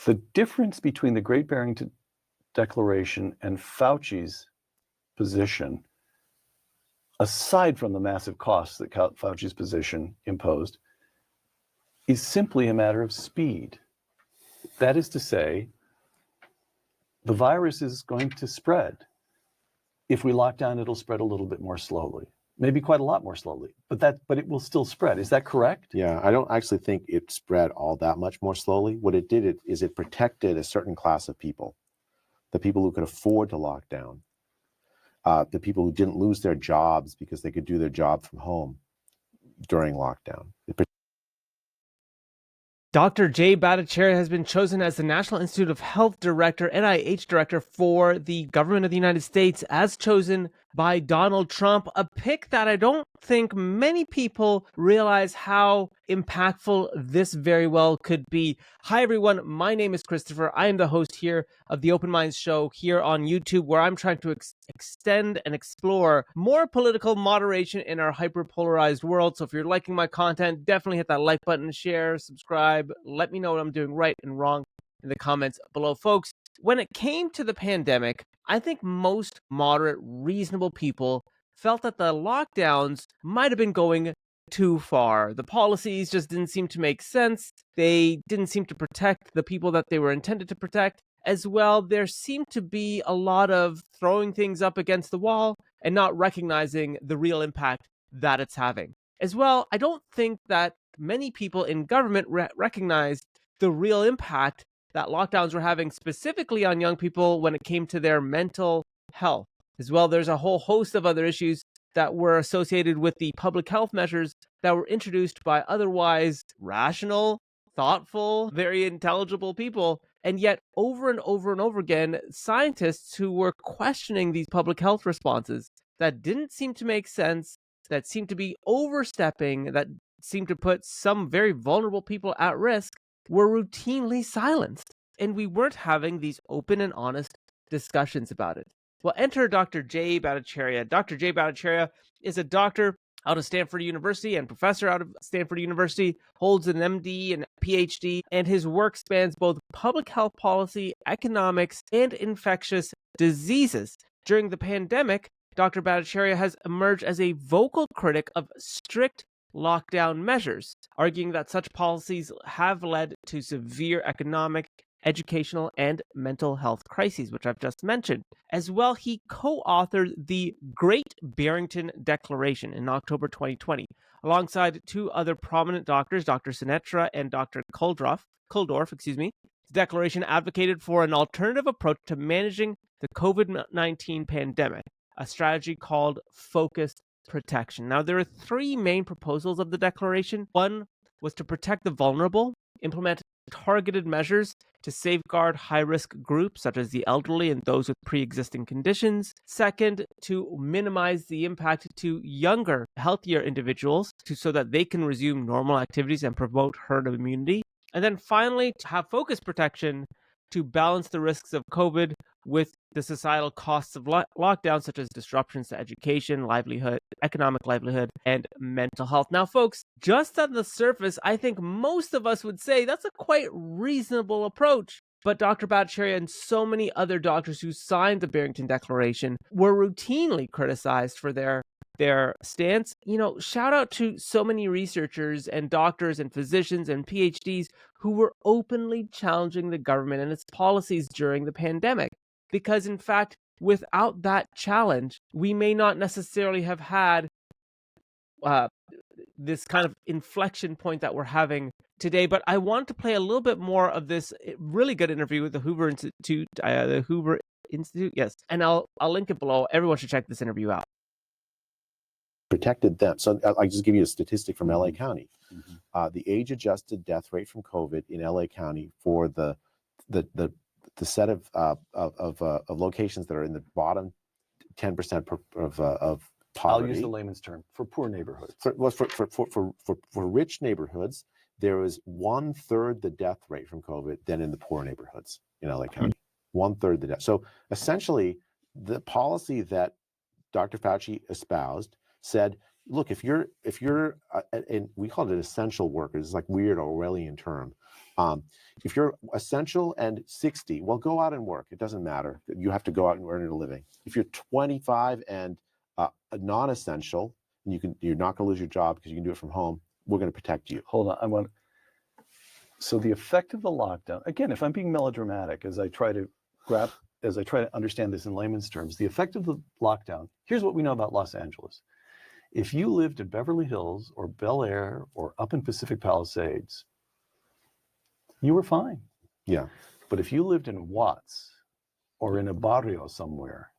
The difference between the Great Barrington Declaration and Fauci's position, aside from the massive costs that Fauci's position imposed, is simply a matter of speed. That is to say, the virus is going to spread. If we lock down, it'll spread a little bit more slowly, maybe quite a lot more slowly, but it will still spread. Is that correct? Yeah, I don't actually think it spread all that much more slowly. What it did is it protected a certain class of people, the people who could afford to lock down, the people who didn't lose their jobs because they could do their job from home during lockdown. Dr. Jay Bhattacharya has been chosen as the National Institute of Health Director, NIH Director for the government of the United States, as chosen by Donald Trump, a pick that I don't think many people realize how impactful this very well could be. Hi, everyone. My name is Christopher. I am the host here of the Open Minds Show here on YouTube, where I'm trying to extend and explore more political moderation in our hyper-polarized world. So if you're liking my content, definitely hit that like button, share, subscribe. Let me know what I'm doing right and wrong in the comments below. Folks, when it came to the pandemic, I think most moderate, reasonable people felt that the lockdowns might have been going too far. The policies just didn't seem to make sense. They didn't seem to protect the people that they were intended to protect. As well, there seemed to be a lot of throwing things up against the wall and not recognizing the real impact that it's having. As well, I don't think that many people in government recognized the real impact that lockdowns were having specifically on young people when it came to their mental health. As well, there's a whole host of other issues that were associated with the public health measures that were introduced by otherwise rational, thoughtful, very intelligible people. And yet, over and over and over again, scientists who were questioning these public health responses that didn't seem to make sense, that seemed to be overstepping, that seemed to put some very vulnerable people at risk, were routinely silenced. And we weren't having these open and honest discussions about it. Well, enter Dr. Jay Bhattacharya. Dr. Jay Bhattacharya is a doctor out of Stanford University and professor out of Stanford University, holds an MD and PhD, and his work spans both public health policy, economics, and infectious diseases. During the pandemic, Dr. Bhattacharya has emerged as a vocal critic of strict lockdown measures, arguing that such policies have led to severe economic, educational, and mental health crises, which I've just mentioned. As well, he co-authored the Great Barrington Declaration in October 2020, alongside two other prominent doctors, Dr. Sinetra and Dr. Kuldorf. The declaration advocated for an alternative approach to managing the COVID-19 pandemic, a strategy called focused protection. Now, there are three main proposals of the declaration. One was to protect the vulnerable, implement targeted measures to safeguard high-risk groups such as the elderly and those with pre-existing conditions. Second, to minimize the impact to younger, healthier individuals so that they can resume normal activities and promote herd immunity. And then finally, to have focused protection to balance the risks of COVID with the societal costs of lockdown, such as disruptions to education, economic livelihood, and mental health. Now, folks, just on the surface, I think most of us would say that's a quite reasonable approach. But Dr. Bhattacharya and so many other doctors who signed the Barrington Declaration were routinely criticized for their stance. Shout out to so many researchers and doctors and physicians and PhDs who were openly challenging the government and its policies during the pandemic. Because in fact, without that challenge, we may not necessarily have had this kind of inflection point that we're having today. But I want to play a little bit more of this really good interview with the Hoover Institute, yes. And I'll link it below. Everyone should check this interview out. Protected them. So I'll just give you a statistic from LA County. The age-adjusted death rate from COVID in LA County for the set of locations that are in the bottom 10% of poverty. I'll use the layman's term for poor neighborhoods. For rich neighborhoods, there is 1/3 the death rate from COVID than in the poor neighborhoods in LA County. 1/3 the death. So essentially, the policy that Dr. Fauci espoused said, look, if you're and we call it essential workers, it's like weird Orwellian term. If you're essential and 60, well, go out and work. It doesn't matter. You have to go out and earn a living. If you're 25 and non-essential, and you're not going to lose your job because you can do it from home, we're going to protect you. Hold on. So the effect of the lockdown, again, if I'm being melodramatic, as I try to understand this in layman's terms, the effect of the lockdown, here's what we know about Los Angeles. If you lived in Beverly Hills or Bel Air or up in Pacific Palisades, you were fine. Yeah. But if you lived in Watts or in a barrio somewhere,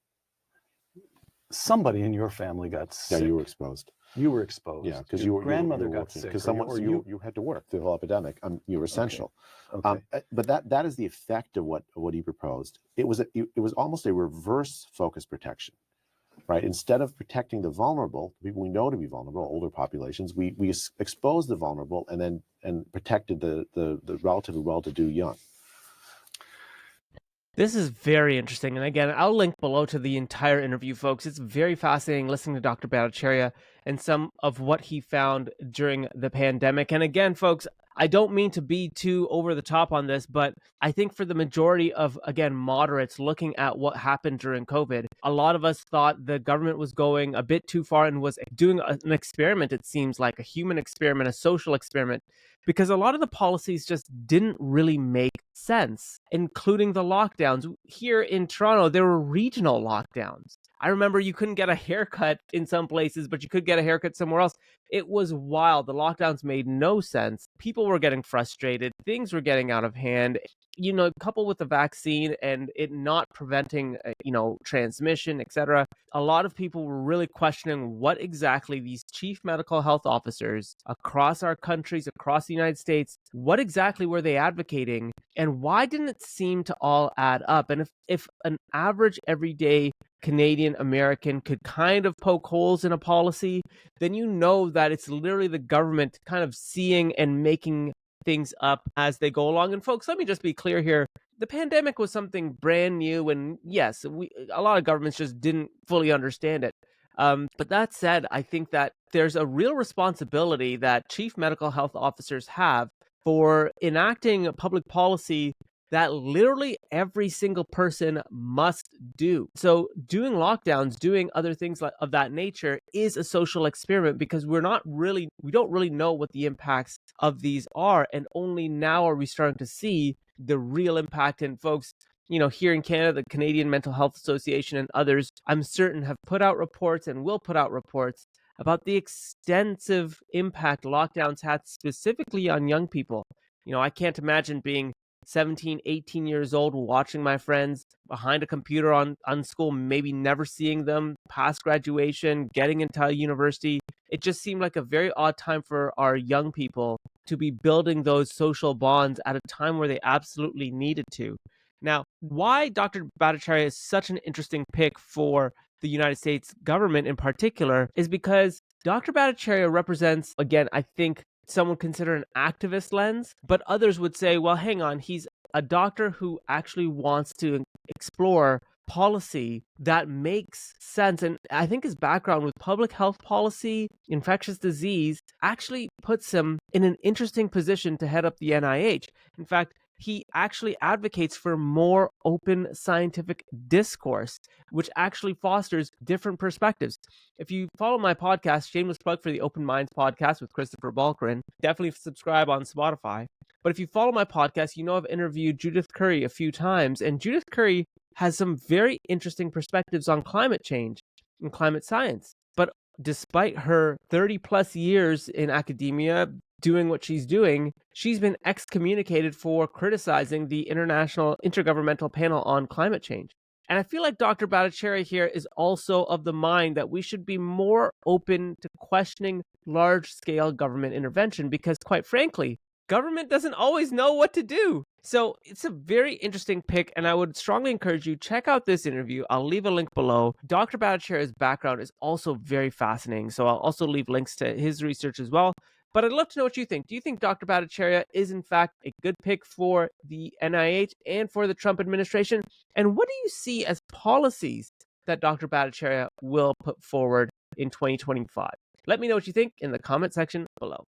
somebody in your family got sick. Yeah, you were exposed. You were exposed. Yeah, because your grandmother got sick. Because you had to work through the whole epidemic. You were essential. Okay. But that is the effect of what he proposed. It was almost a reverse focus protection, right? Instead of protecting the vulnerable, people we know to be vulnerable, older populations, we exposed the vulnerable and protected the relatively well-to-do young. This is very interesting. And again, I'll link below to the entire interview, folks. It's very fascinating listening to Dr. Bhattacharya and some of what he found during the pandemic. And again, folks, I don't mean to be too over the top on this, but I think for the majority of, again, moderates looking at what happened during COVID, a lot of us thought the government was going a bit too far and was doing an experiment, it seems like, a human experiment, a social experiment, because a lot of the policies just didn't really make sense, including the lockdowns. Here in Toronto, there were regional lockdowns. I remember you couldn't get a haircut in some places, but you could get a haircut somewhere else. It was wild. The lockdowns made no sense. People were getting frustrated. Things were getting out of hand. Coupled with the vaccine and it not preventing, transmission, etc. A lot of people were really questioning what exactly these chief medical health officers across our countries, across the United States, what exactly were they advocating and why didn't it seem to all add up? And if an average everyday Canadian American could kind of poke holes in a policy, then you know that it's literally the government kind of seeing and making things up as they go along. And folks, let me just be clear here. The pandemic was something brand new. And yes, a lot of governments just didn't fully understand it. But that said, I think that there's a real responsibility that chief medical health officers have for enacting public policy that literally every single person must do. So doing lockdowns, doing other things of that nature is a social experiment because we don't really know what the impacts of these are. And only now are we starting to see the real impact. And folks, here in Canada, the Canadian Mental Health Association and others, I'm certain, have put out reports and will put out reports about the extensive impact lockdowns had specifically on young people. I can't imagine being 17, 18 years old, watching my friends behind a computer on school, maybe never seeing them past graduation, getting into a university. It just seemed like a very odd time for our young people to be building those social bonds at a time where they absolutely needed to. Now, why Dr. Bhattacharya is such an interesting pick for the United States government in particular is because Dr. Bhattacharya represents, again, I think, some would consider an activist lens, but others would say, well, hang on, he's a doctor who actually wants to explore policy that makes sense. And I think his background with public health policy, infectious disease, actually puts him in an interesting position to head up the NIH. In fact, he actually advocates for more open scientific discourse, which actually fosters different perspectives. If you follow my podcast, shameless plug for the Open Minds podcast with Christopher Balkerin, definitely subscribe on Spotify. But if you follow my podcast, I've interviewed Judith Curry a few times, and Judith Curry has some very interesting perspectives on climate change and climate science. But despite her 30 plus years in academia, doing what she's doing, she's been excommunicated for criticizing the International Intergovernmental Panel on Climate Change. And I feel like Dr. Bhattacharya here is also of the mind that we should be more open to questioning large-scale government intervention because, quite frankly, government doesn't always know what to do. So it's a very interesting pick, and I would strongly encourage you, check out this interview. I'll leave a link below. Dr. Bhattacharya's background is also very fascinating, so I'll also leave links to his research as well. But I'd love to know what you think. Do you think Dr. Bhattacharya is, in fact, a good pick for the NIH and for the Trump administration? And what do you see as policies that Dr. Bhattacharya will put forward in 2025? Let me know what you think in the comment section below.